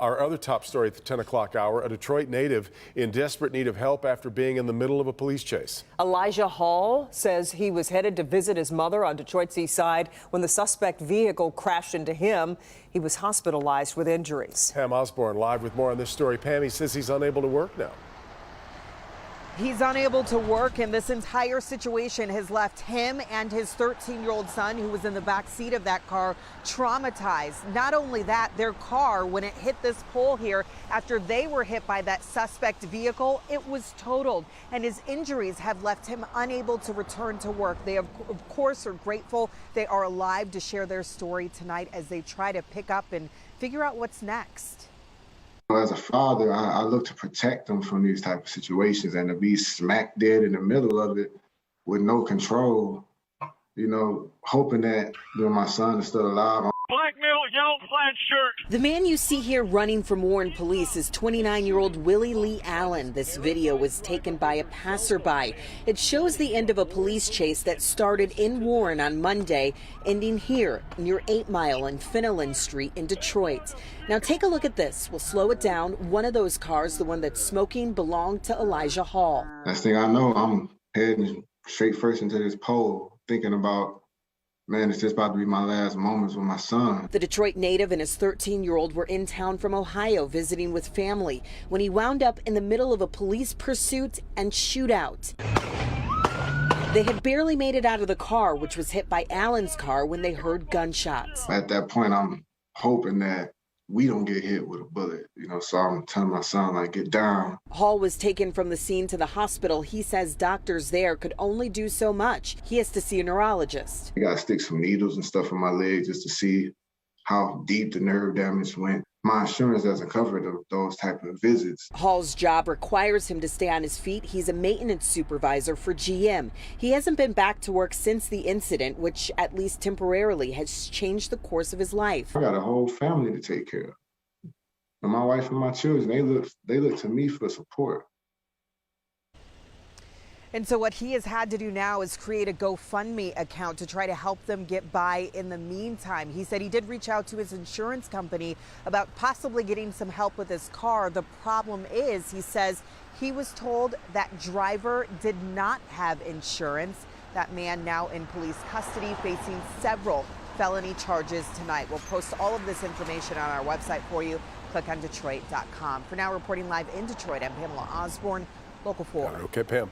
Our other top story at the 10 o'clock hour, a Detroit native in desperate need of help after being in the middle of a police chase. Elijah Hall says he was headed to visit his mother on Detroit's east side when the suspect vehicle crashed into him. He was hospitalized with injuries. Pam Osborne live with more on this story. Pam, he says he's unable to work now. He's unable to work, and this entire situation has left him and his 13-year-old son, who was in the back seat of that car, traumatized. Not only that, their car, when it hit this pole here, after they were hit by that suspect vehicle, it was totaled, and his injuries have left him unable to return to work. They, of course, are grateful they are alive to share their story tonight as they try to pick up and figure out what's next. As a father, I look to protect them from these type of situations, and to be smack dead in the middle of it with no control, you know, hoping that my son is still alive. Black male, yellow plaid shirt. The man you see here running from Warren police is 29-year-old Willie Lee Allen. This video was taken by a passerby. It shows the end of a police chase that started in Warren on Monday, ending here near 8 Mile and Fenelon Street in Detroit. Now take a look at this. We'll slow it down. One of those cars, the one that's smoking, belonged to Elijah Hall. Next thing I know, I'm heading straight first into this pole, thinking about, man, it's just about to be my last moments with my son. The Detroit native and his 13-year-old were in town from Ohio visiting with family when he wound up in the middle of a police pursuit and shootout. They had barely made it out of the car, which was hit by Allen's car, when they heard gunshots. At that point, I'm hoping that we don't get hit with a bullet, you know, so I'm telling my son, like, get down. Hall was taken from the scene to the hospital. He says doctors there could only do so much. He has to see a neurologist. I got to stick some needles and stuff in my leg just to see how deep the nerve damage went. My insurance doesn't cover those type of visits. Hall's job requires him to stay on his feet. He's a maintenance supervisor for GM. He hasn't been back to work since the incident, which at least temporarily has changed the course of his life. I got a whole family to take care of. And my wife and my children, they look to me for support. And so what he has had to do now is create a GoFundMe account to try to help them get by in the meantime. He said he did reach out to his insurance company about possibly getting some help with his car. The problem is, he says, he was told that driver did not have insurance. That man now in police custody, facing several felony charges tonight. We'll post all of this information on our website for you. Click on Detroit.com. For now, reporting live in Detroit, I'm Pamela Osborne, Local 4. Okay, Pam.